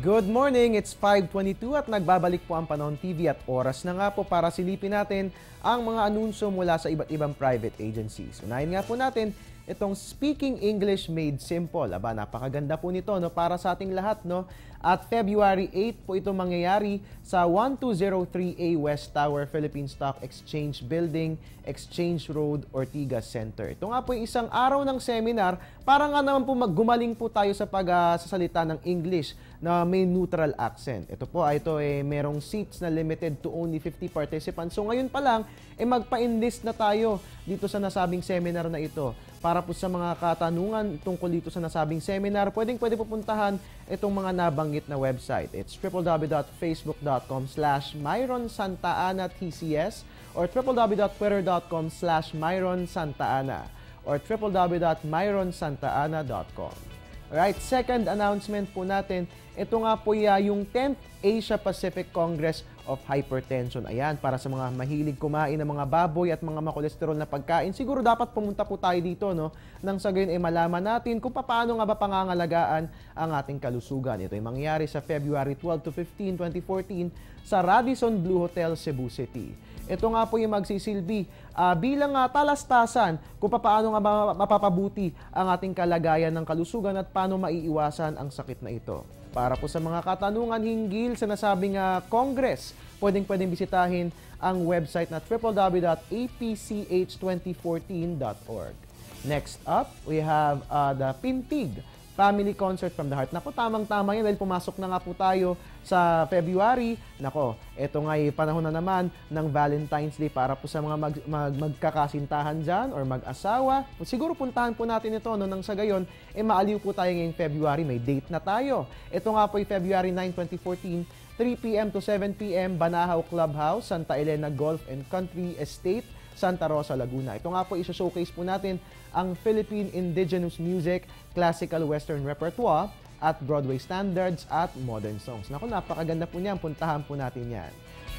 Good morning, it's 5:22 at nagbabalik po ang Panahon TV at oras na nga po para silipin natin ang mga anunsyo mula sa iba't ibang private agencies. Unahin nga po natin itong Speaking English Made Simple. Aba, napakaganda po nito para sa ating lahat. At February 8 po ito mangyayari sa 1203A West Tower, Philippine Stock Exchange Building, Exchange Road, Ortigas Center. Ito nga po yung isang araw ng seminar para nga naman po gumaling po tayo sa pagsasalita ng English na may neutral accent. Ito po merong seats na limited to only 50 participants. So ngayon pa lang, magpa-enlist na tayo dito sa nasabing seminar na ito. Para po sa mga katanungan tungkol dito sa nasabing seminar, pwede pupuntahan itong mga nabanggit na website. It's www.facebook.com/MyronSantaAnaTCS or www.twitter.com/MyronSantaAna or www.MyronSantaAna.com. Alright, second announcement po natin, ito nga po yung 10th Asia Pacific Congress of Hypertension. Ayan, para sa mga mahilig kumain ng mga baboy at mga makolesterol na pagkain, siguro dapat pumunta po tayo dito, nang sa gayon malaman natin kung paano nga ba pangangalagaan ang ating kalusugan. Ito ay mangyayari sa February 12 to 15, 2014 sa Radisson Blu Hotel, Cebu City. Ito nga po yung magsisilbi bilang talastasan kung paano nga mapapabuti ang ating kalagayan ng kalusugan at paano maiiwasan ang sakit na ito. Para po sa mga katanungan hinggil sa nasabing Congress, pwedeng bisitahin ang website na www.apch2014.org. Next up, we have the Pintig Family Concert from the Heart. Nako, tamang-tama yan dahil pumasok na nga po tayo sa February. Nako, eto nga panahon na naman ng Valentine's Day para po sa mga magkakasintahan dyan or mag-asawa. Siguro puntahan po natin ito nang sa gayon, maaliw po tayo ngayong February. May date na tayo. Ito nga po ay February 9, 2014, 3 p.m. to 7 p.m. Banahaw Clubhouse, Santa Elena Golf and Country Estate, Santa Rosa, Laguna. Ito nga po, isa-showcase po natin ang Philippine Indigenous Music, Classical Western Repertoire at Broadway Standards at Modern Songs. Naku, napakaganda po niyan. Puntahan po natin yan.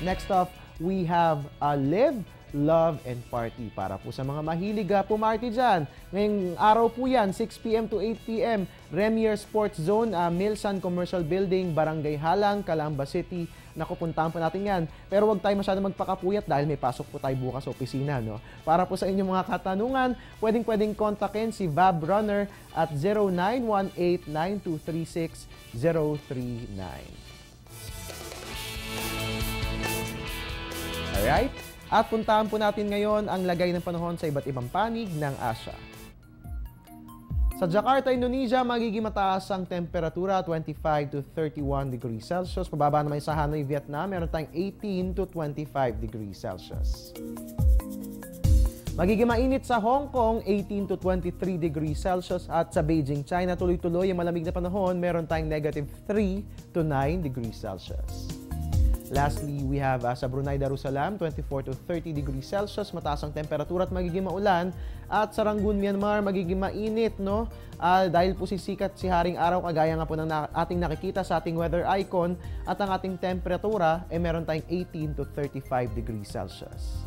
Next off, we have Live, Love, and Party. Para po sa mga mahilig pumarty dyan. Ngayong araw po yan, 6 p.m. to 8 p.m. Remier Sports Zone, Milsan Commercial Building, Barangay Halang, Calamba City. Naku, puntahan po natin yan. Pero huwag tayo masyado magpakapuyat dahil may pasok po tayo bukas sa opisina. Para po sa inyong mga katanungan, pwedeng kontakin si Vab Runner at 0918-9236-039. Alright? At puntahan po natin ngayon ang lagay ng panahon sa iba't ibang panig ng Asia. Sa Jakarta, Indonesia, magiging mataas ang temperatura, 25 to 31 degrees Celsius. Pababa naman sa Hanoi, Vietnam, meron tayong 18 to 25 degrees Celsius. Magiging mainit sa Hong Kong, 18 to 23 degrees Celsius. At sa Beijing, China, tuloy-tuloy ang malamig na panahon, meron tayong negative 3 to 9 degrees Celsius. Lastly, we have sa Brunei Darussalam, 24 to 30 degrees Celsius, mataas ang temperatura at magiging maulan. At sa Rangoon, Myanmar, magiging mainit, dahil po sisikat si Haring Araw, kagaya nga po ng ating nakikita sa ating weather icon. At ang ating temperatura, meron tayong 18 to 35 degrees Celsius.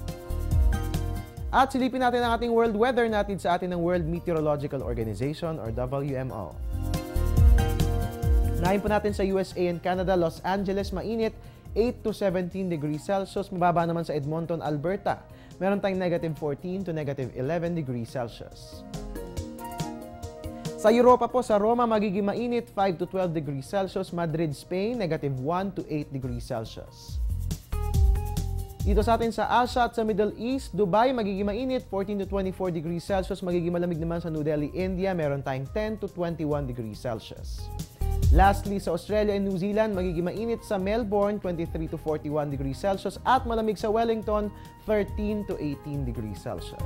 At silipin natin ang ating world weather natin sa atin ng World Meteorological Organization or WMO. Nahin po natin sa USA and Canada, Los Angeles, mainit, 8 to 17 degrees Celsius. Mababa naman sa Edmonton, Alberta. Meron tayong negative 14 to negative 11 degrees Celsius. Sa Europa po, sa Roma, magiging mainit, 5 to 12 degrees Celsius. Madrid, Spain, negative 1 to 8 degrees Celsius. Dito sa atin sa Asia at sa Middle East, Dubai, magiging mainit, 14 to 24 degrees Celsius. Magiging malamig naman sa New Delhi, India. Meron tayong 10 to 21 degrees Celsius. Lastly, sa Australia and New Zealand, magiging mainit sa Melbourne, 23 to 41 degrees Celsius at malamig sa Wellington, 13 to 18 degrees Celsius.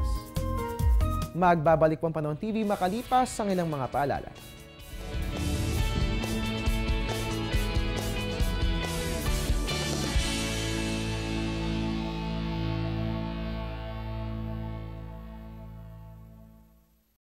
Magbabalik po ang Panahon TV makalipas ang ilang mga paalala.